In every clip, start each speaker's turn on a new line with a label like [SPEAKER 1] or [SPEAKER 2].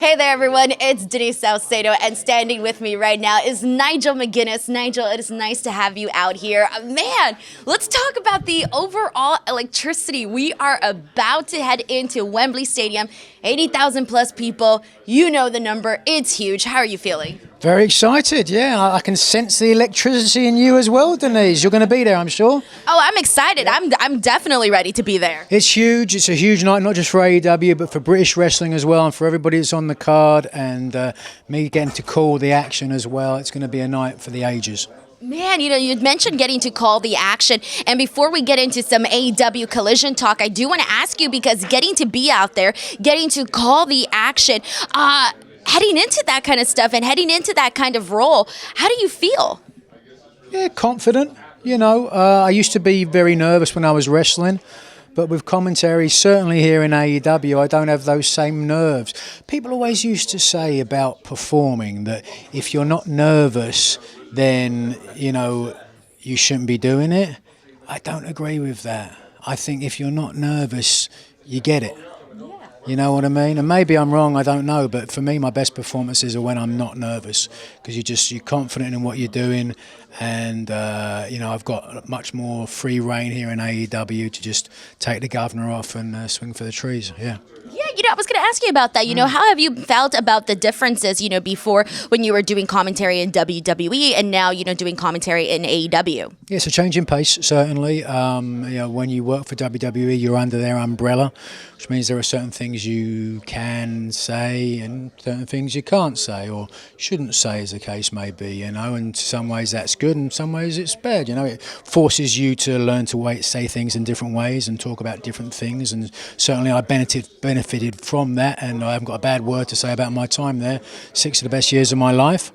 [SPEAKER 1] Hey there, everyone. It's Denise Salcedo, and standing with me right now is Nigel McGuiness. Nigel, it is nice to have you out here. Man, let's talk about the overall electricity. We are about to head into Wembley Stadium, 80,000 plus people. You know the number. It's huge. How are you feeling?
[SPEAKER 2] Very excited, yeah. I can sense the electricity in you as well, Denise. You're going to be there, I'm sure.
[SPEAKER 1] Oh, I'm excited. I'm definitely ready to be there.
[SPEAKER 2] It's huge. It's a huge night, not just for AEW, but for British wrestling as well, and for everybody that's on the card, and me getting to call the action as well. It's going to be a night for the ages.
[SPEAKER 1] Man, you mentioned getting to call the action. And before we get into some AEW Collision talk, I do want to ask you, because getting to be out there, getting to call the action, heading into that kind of stuff and heading into that kind of role, how do you feel?
[SPEAKER 2] Yeah, confident. I used to be very nervous when I was wrestling, but with commentary, certainly here in AEW, I don't have those same nerves. People always used to say about performing that if you're not nervous, then, you shouldn't be doing it. I don't agree with that. I think if you're not nervous, you get it. You know what I mean? And maybe I'm wrong, I don't know, but for me, my best performances are when I'm not nervous, because you're confident in what you're doing, and I've got much more free reign here in AEW to just take the governor off and swing for the trees. Yeah.
[SPEAKER 1] Yeah, I was going to ask you about that. How have you felt about the differences, before when you were doing commentary in WWE and now, doing commentary in AEW?
[SPEAKER 2] Yeah, it's a change in pace, certainly. When you work for WWE, you're under their umbrella, which means there are certain things you can say and certain things you can't say or shouldn't say, as the case may be, and in some ways that's good, and in some ways it's bad. It forces you to learn to say things in different ways and talk about different things, and certainly I benefited from that, and I haven't got a bad word to say about my time there. 6 of the best years of my life.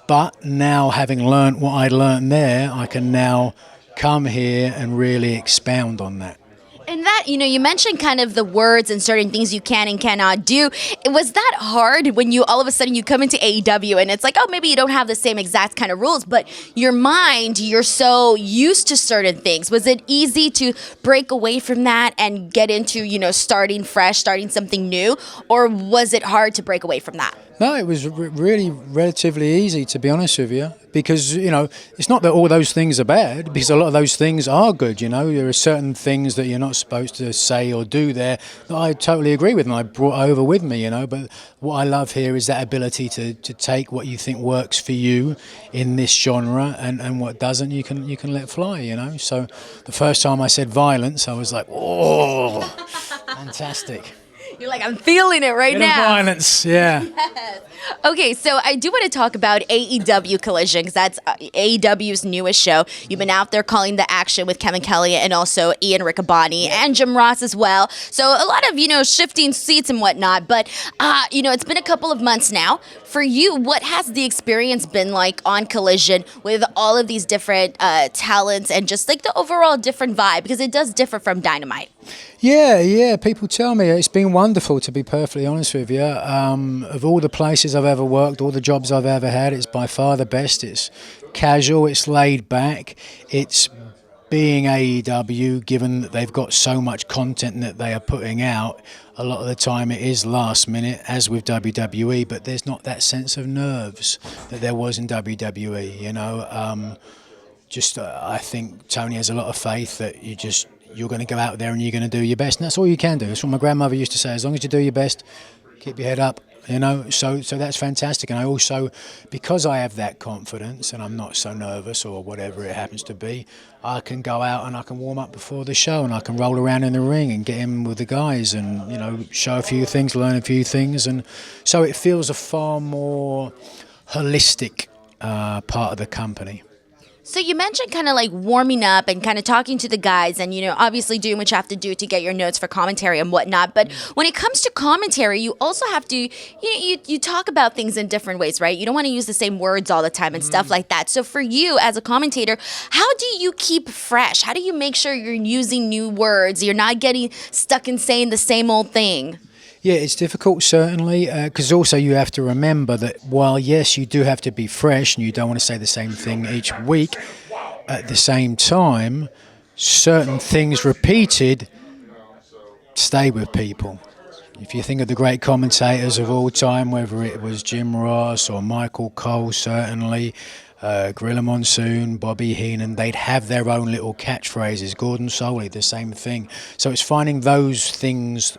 [SPEAKER 2] But now, having learnt what I'd learnt there, I can now come here and really expound on that.
[SPEAKER 1] And that, you mentioned kind of the words and certain things you can and cannot do. Was that hard when all of a sudden you come into AEW and it's like, oh, maybe you don't have the same exact kind of rules, but your mind, you're so used to certain things. Was it easy to break away from that and get into, starting fresh, starting something new? Or was it hard to break away from that?
[SPEAKER 2] No, it was really relatively easy, to be honest with you, because, it's not that all those things are bad, because a lot of those things are good, There are certain things that you're not supposed to say or do there that I totally agree with and I brought over with me, But what I love here is that ability to take what you think works for you in this genre and what doesn't, you can let fly, So the first time I said violence, I was like, oh, fantastic.
[SPEAKER 1] You're like, I'm feeling it right now.
[SPEAKER 2] Violence, yeah.
[SPEAKER 1] Yes. Okay, so I do want to talk about AEW Collision, because that's AEW's newest show. You've been out there calling the action with Kevin Kelly and also Ian Riccaboni and Jim Ross as well. So a lot of, shifting seats and whatnot. But, it's been a couple of months now. For you, what has the experience been like on Collision with all of these different talents and just like the overall different vibe? Because it does differ from Dynamite.
[SPEAKER 2] Yeah. People tell me it's been wonderful, to be perfectly honest with you. Of all the places I've ever worked, all the jobs I've ever had, it's by far the best. It's casual, it's laid back, it's being AEW, given that they've got so much content that they are putting out. A lot of the time it is last minute, as with WWE, but there's not that sense of nerves that there was in WWE, I think Tony has a lot of faith that you're going to go out there and you're going to do your best, and that's all you can do. That's what my grandmother used to say: as long as you do your best, keep your head up, so that's fantastic. And I also, because I have that confidence and I'm not so nervous or whatever it happens to be, I can go out and I can warm up before the show and I can roll around in the ring and get in with the guys and show a few things, learn a few things, and so it feels a far more holistic part of the company.
[SPEAKER 1] So you mentioned kind of like warming up and kind of talking to the guys and, obviously doing what you have to do to get your notes for commentary and whatnot. But when it comes to commentary, you also have to, you talk about things in different ways, right? You don't want to use the same words all the time and stuff like that. So for you as a commentator, how do you keep fresh? How do you make sure you're using new words? You're not getting stuck in saying the same old thing?
[SPEAKER 2] Yeah, it's difficult, certainly, because also you have to remember that while, yes, you do have to be fresh and you don't want to say the same thing each week, at the same time, certain things repeated stay with people. If you think of the great commentators of all time, whether it was Jim Ross or Michael Cole, certainly, Gorilla Monsoon, Bobby Heenan, they'd have their own little catchphrases. Gordon Soley, the same thing. So it's finding those things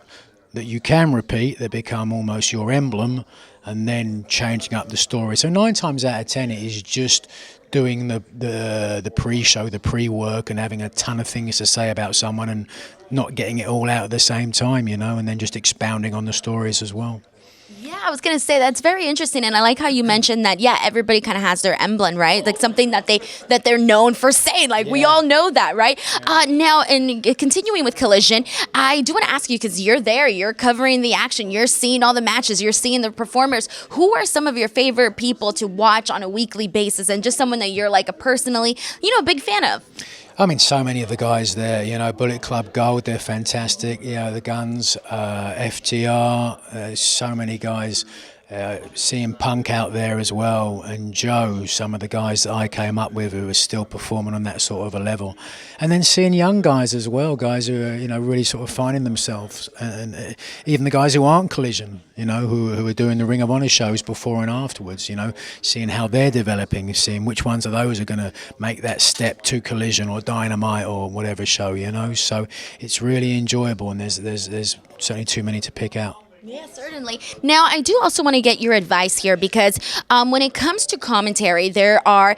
[SPEAKER 2] that you can repeat that become almost your emblem, and then changing up the story. So 9 times out of 10 it is just doing the pre-show, the pre-work, and having a ton of things to say about someone and not getting it all out at the same time, and then just expounding on the stories as well.
[SPEAKER 1] Yeah, I was gonna say that's very interesting, and I like how you mentioned that. Yeah, everybody kind of has their emblem, right? Like something that they're known for saying. Like we all know that, right? Now, and continuing with Collision, I do want to ask you because you're there, you're covering the action, you're seeing all the matches, you're seeing the performers. Who are some of your favorite people to watch on a weekly basis, and just someone that you're like a personally, a big fan of?
[SPEAKER 2] I mean, so many of the guys there, Bullet Club Gold, they're fantastic. The Guns, FTR, so many guys. Seeing Punk out there as well, and Joe, some of the guys that I came up with who are still performing on that sort of a level. And then seeing young guys as well, guys who are, really sort of finding themselves. And even the guys who aren't Collision, who are doing the Ring of Honor shows before and afterwards, seeing how they're developing, seeing which ones of those are going to make that step to Collision or Dynamite or whatever show, So it's really enjoyable, and there's certainly too many to pick out.
[SPEAKER 1] Yeah, certainly. Now, I do also want to get your advice here because when it comes to commentary, there are,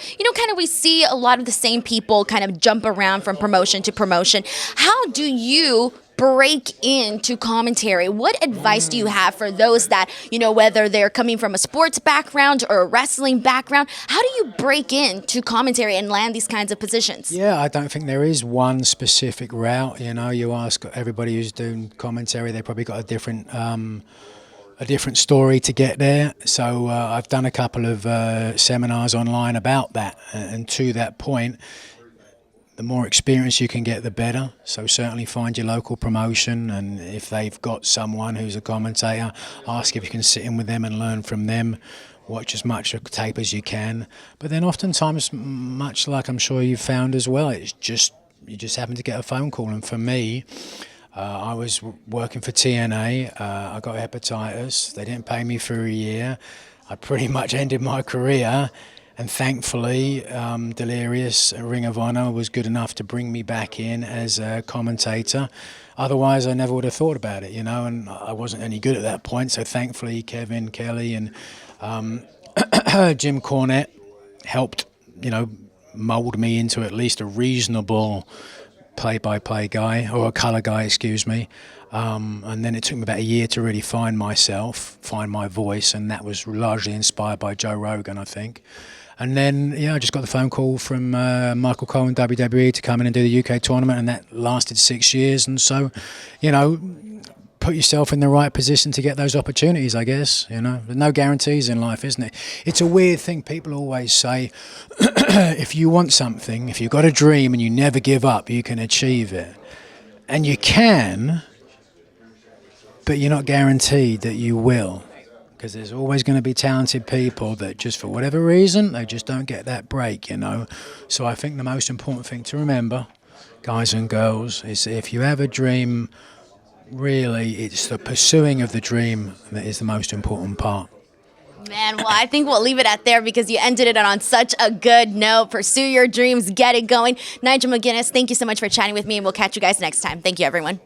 [SPEAKER 1] we see a lot of the same people kind of jump around from promotion to promotion. How do you break into commentary? What advice do you have for those that, whether they're coming from a sports background or a wrestling background, how do you break into commentary and land these kinds of positions?
[SPEAKER 2] Yeah, I don't think there is one specific route. You ask everybody who's doing commentary, they probably got a different story to get there. So I've done a couple of seminars online about that, and to that point, the more experience you can get, the better. So certainly find your local promotion, and if they've got someone who's a commentator, ask if you can sit in with them and learn from them. Watch as much of the tape as you can. But then oftentimes, much like I'm sure you've found as well, it's just you just happen to get a phone call. And for me, I was working for TNA. I got hepatitis. They didn't pay me for a year. I pretty much ended my career. And thankfully, Delirious Ring of Honor was good enough to bring me back in as a commentator. Otherwise, I never would have thought about it, and I wasn't any good at that point. So thankfully, Kevin Kelly and Jim Cornette helped, mold me into at least a reasonable play-by-play guy, or a colour guy, excuse me. And then it took me about a year to really find myself, find my voice, and that was largely inspired by Joe Rogan, I think. And then, I just got the phone call from Michael Cole in WWE to come in and do the UK tournament, and that lasted 6 years. And so, put yourself in the right position to get those opportunities, I guess. There's no guarantees in life, isn't it? It's a weird thing. People always say, if you want something, if you've got a dream and you never give up, you can achieve it. And you can, but you're not guaranteed that you will. Because there's always going to be talented people that just for whatever reason, they just don't get that break, So I think the most important thing to remember, guys and girls, is if you have a dream, really it's the pursuing of the dream that is the most important part.
[SPEAKER 1] Man, well, I think we'll leave it at there because you ended it on such a good note. Pursue your dreams, get it going. Nigel McGuinness, thank you so much for chatting with me, and we'll catch you guys next time. Thank you, everyone.